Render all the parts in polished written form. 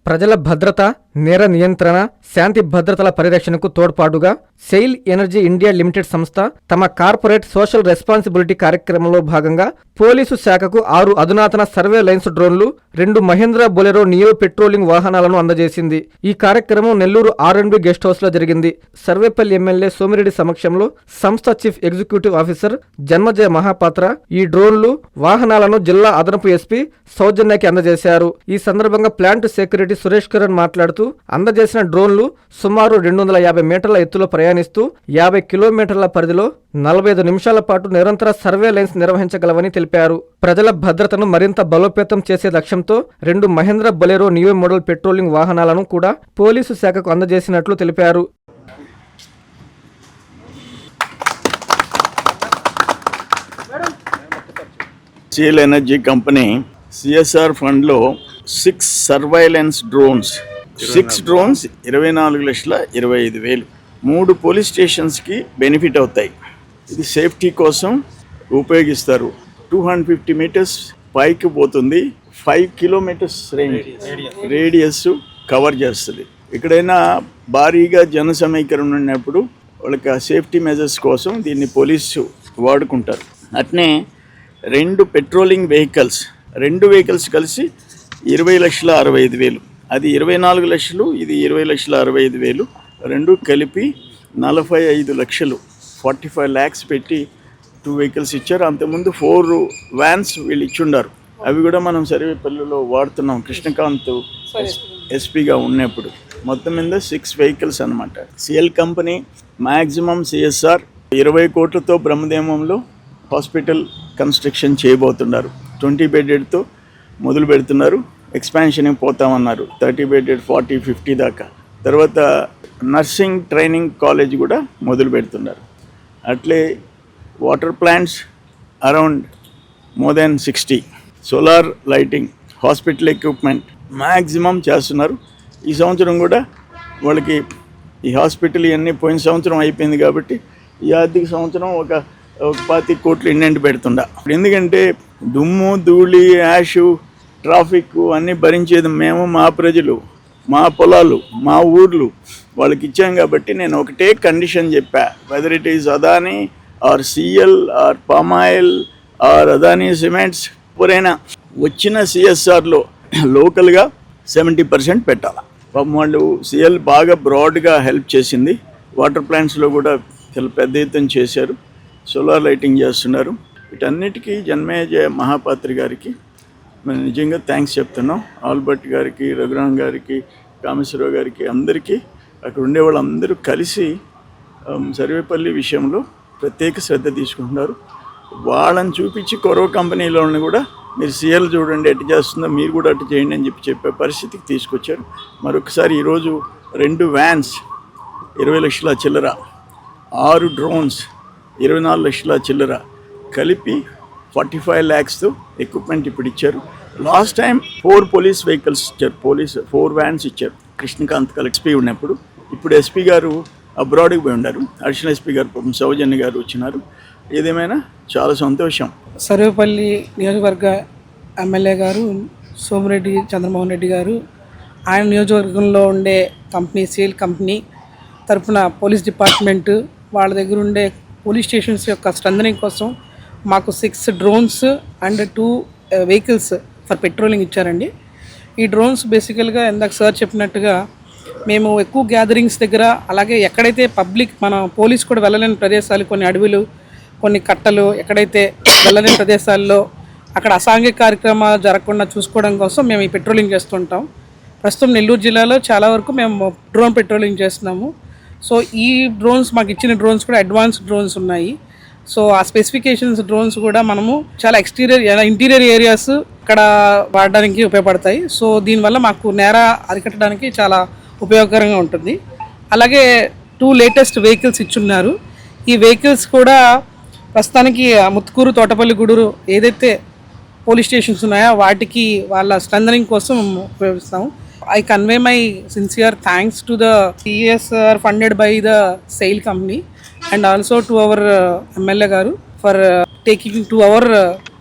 ప్రజల భద్రత, నేర నియంత్రణ, శాంతి భద్రతల పరిరక్షణకు తోడ్పాటుగా సెయిల్ ఎనర్జీ ఇండియా లిమిటెడ్ సంస్థ తమ కార్పొరేట్ సోషల్ రెస్పాన్సిబిలిటీ కార్యక్రమంలో భాగంగా పోలీసు శాఖకు 6 అధునాతన సర్వేలైన్స్ డ్రోన్లు, 2 మహేంద్ర బొలెరో నియో పెట్రోలింగ్ వాహనాలను అందజేసింది. ఈ కార్యక్రమం నెల్లూరు R&B గెస్ట్ హౌస్ లో జరిగింది. సర్వేపల్లి ఎమ్మెల్యే సోమిరెడ్డి సమక్షంలో సంస్థ చీఫ్ ఎగ్జిక్యూటివ్ ఆఫీసర్ జన్మజయ మహాపాత్ర ఈ డ్రోన్లు, వాహనాలను జిల్లా అదనపు ఎస్పీ సౌజన్యకి అందజేశారు. ఈ సందర్భంగా ప్లాంట్ సెక్రటరీ సురేష్ కిరణ్ మాట్లాడుతూ అందజేసిన డ్రోన్లు సుమారు 250 మీటర్ల ఎత్తులో ప్రయాణిస్తూ 50 కిలోమీటర్ల పరిధిలో 45 నిమిషాల పాటు నిరంతర సర్వేలెన్స్ నిర్వహించగలవని తెలిపారు. ప్రజల భద్రతను మరింత బలోపేతం చేసే లక్ష్యంతో 2 Mahindra Bolero Neo model patrolling వాహనాలను కూడా పోలీసు శాఖకు అందజేసినట్లు తెలిపారు. సెయిల్ ఎనర్జీ కంపెనీ CSR ఫండ్లో 6 సర్వైలెన్స్ డ్రోన్స్, 6 డ్రోన్స్ 24,25,000 3 పోలీస్ స్టేషన్స్కి బెనిఫిట్ అవుతాయి. ఇది సేఫ్టీ కోసం ఉపయోగిస్తారు. 250 మీటర్స్ పైకి పోతుంది, 5 కిలోమీటర్స్ రేడియస్ కవర్ చేస్తుంది. ఎక్కడైనా భారీగా జన సమీకరణ ఉన్నప్పుడు వాళ్ళకి ఆ సేఫ్టీ మెజర్స్ కోసం దీన్ని పోలీసు వాడుకుంటారు. అట్నే 2 పెట్రోలింగ్ వెహికల్స్, 2 వెహికల్స్ కలిసి 20,65,000, అది 24 లక్షలు, ఇది 20,65,000, 2 కలిపి 45 లక్షలు 45 lakhs పెట్టి 2 వెహికల్స్ ఇచ్చారు. అంతకుముందు 4 వ్యాన్స్ వీళ్ళు ఇచ్చుండారు. అవి కూడా మనం సర్వేపల్లిలో వాడుతున్నాం. కృష్ణకాంత్ ఎస్పీగా ఉన్నప్పుడు మొత్తం మీద 6 వెహికల్స్ అనమాట. సిఎల్ కంపెనీ మ్యాక్సిమం CSR 20 కోట్లతో బ్రహ్మదేవంలో హాస్పిటల్ కన్స్ట్రక్షన్ చేయబోతున్నారు. 20 బెడ్డెడ్తో మొదలు పెడుతున్నారు. ఎక్స్పాన్షన్కి పోతామన్నారు 30 బెడ్డెడ్ 40-50 దాకా. తర్వాత నర్సింగ్ ట్రైనింగ్ కాలేజ్ కూడా మొదలు పెడుతున్నారు. అట్లే water plants around more than 60, solar lighting, hospital equipment maximum చేస్తున్నారు. ఈ సంవత్సరం కూడా వాళ్ళకి ఈ హాస్పిటల్ ఇవన్నీ పోయిన సంవత్సరం అయిపోయింది కాబట్టి ఈ ఆర్థిక సంవత్సరం ఒక 25 కోట్లు ఇండెంట్ పెడుతుండ. ఎందుకంటే దుమ్ము, ధూళి, యాషు, ట్రాఫిక్ అన్నీ భరించేది మేము, మా ప్రజలు, మా పొలాలు, మా ఊర్లు వాళ్ళకి ఇచ్చాం. కాబట్టి నేను ఒకటే కండిషన్ చెప్పా, whether it is Adani or CL or palm oil or Adani cements, ఎవరైనా వచ్చిన CSRలో లోకల్గా 70% పెట్టాలి. పాపం వాళ్ళు CL బాగా బ్రాడ్గా హెల్ప్ చేసింది. వాటర్ ప్లాంట్స్లో కూడా చాలా పెద్ద ఎత్తున చేశారు. సోలార్ లైటింగ్ చేస్తున్నారు. వీటన్నిటికీ జన్మేజయ మహాపాత్రి గారికి మేము నిజంగా థ్యాంక్స్ చెప్తున్నాం. ఆల్బర్ట్ గారికి, రఘురామ్ గారికి, కామేశ్వరరావు గారికి, అందరికీ అక్కడ ఉండే వాళ్ళందరూ కలిసి సర్వేపల్లి విషయంలో ప్రత్యేక శ్రద్ధ తీసుకుంటున్నారు. వాళ్ళని చూపించి కొరవ కంపెనీలోని కూడా మీరు CL చూడండి ఎటు చేస్తుందో మీరు కూడా అటు చేయండి అని చెప్పే పరిస్థితికి తీసుకొచ్చారు. మరొకసారి ఈరోజు 2 వ్యాన్స్ 20 లక్షల చిల్లర, 6 డ్రోన్స్ 24 లక్షల చిల్లర కలిపి 45 lakhsతో ఎక్విప్మెంట్ ఇప్పుడు ఇచ్చారు. లాస్ట్ టైం 4 పోలీస్ వెహికల్స్ ఇచ్చారు, 4 వ్యాన్స్ ఇచ్చారు కృష్ణకాంత్ ఎస్పీ ఉన్నప్పుడు. ఇప్పుడు ఎస్పీ గారు అబ్రాడ్కి పోయి ఉన్నారు, అడిషనల్ ఎస్పీ గారు సౌజన్య గారు వచ్చినారు. ఏదేమైనా చాలా సంతోషం. సర్వేపల్లి నియోజకవర్గ ఎమ్మెల్యే గారు సోమిరెడ్డి చంద్రమోహన్ రెడ్డి గారు, ఆయన నియోజకవర్గంలో ఉండే కంపెనీ సెయిల్ కంపెనీ తరఫున పోలీస్ డిపార్ట్మెంటు వాళ్ళ దగ్గర ఉండే పోలీస్ స్టేషన్స్ యొక్క స్ట్రెంథనింగ్ కోసం మాకు 6 drones and 2 vehicles for patrolling ఇచ్చారండి. ఈ డ్రోన్స్ బేసికల్గా ఇందాక సార్ చెప్పినట్టుగా మేము ఎక్కువ గ్యాదరింగ్స్ దగ్గర, అలాగే ఎక్కడైతే పబ్లిక్ మన పోలీస్ కూడా వెళ్ళలేని ప్రదేశాలు, కొన్ని అడవులు, కొన్ని కట్టలు, ఎక్కడైతే వెళ్ళలేని ప్రదేశాల్లో అక్కడ అసాంఘిక కార్యక్రమాలు జరగకుండా చూసుకోవడం కోసం మేము ఈ పెట్రోలింగ్ చేస్తుంటాం. ప్రస్తుతం నెల్లూరు జిల్లాలో చాలా వరకు మేము డ్రోన్ పెట్రోలింగ్ చేస్తున్నాము. సో ఈ డ్రోన్స్ మాకు ఇచ్చిన డ్రోన్స్ కూడా అడ్వాన్స్ డ్రోన్స్ ఉన్నాయి. సో ఆ స్పెసిఫికేషన్స్ డ్రోన్స్ కూడా మనము చాలా ఇంటీరియర్ ఏరియాస్ ఇక్కడ వాడడానికి ఉపయోగపడతాయి. సో దీనివల్ల మాకు నేర అరికట్టడానికి చాలా ఉపయోగకరంగా ఉంటుంది. అలాగే 2 లేటెస్ట్ వెహికల్స్ ఇచ్చున్నారు. ఈ వెహికల్స్ కూడా ప్రస్తుతానికి ముత్తుకూరు, తోటపల్లి, గూడూరు ఏదైతే పోలీస్ స్టేషన్స్ ఉన్నాయో వాటికి వాళ్ళ స్ట్రెంథనింగ్ కోసం ఉపయోగిస్తాము. I convey my sincere thanks to the CSR funded by the SAIL company and also to our MLA garu for taking to our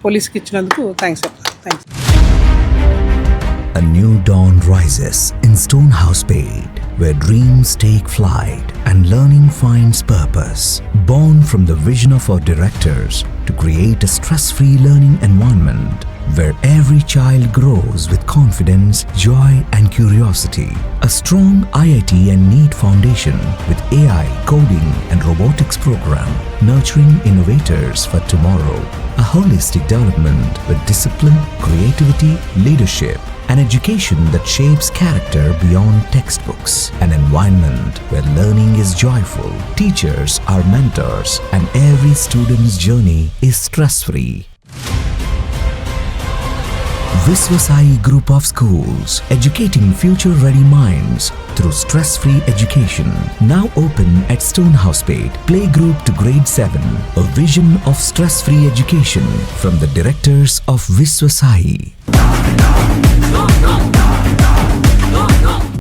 police ki ఇచ్చినందుకు thanks. A new dawn rises in Stonehouse Paid, where dreams take flight and learning finds purpose. Born from the vision of our directors to create a stress-free learning environment where every child grows with confidence, joy and curiosity. A strong IIT and NEET foundation with AI, coding and robotics program nurturing innovators for tomorrow. A holistic development with discipline, creativity, leadership, an education that shapes character beyond textbooks, an environment where learning is joyful, teachers are mentors, and every student's journey is stress-free. Viswasai Group of Schools, educating future-ready minds through stress-free education. Now open at Stonehouse Paid, playgroup to grade 7. A vision of stress-free education from the directors of Viswasai.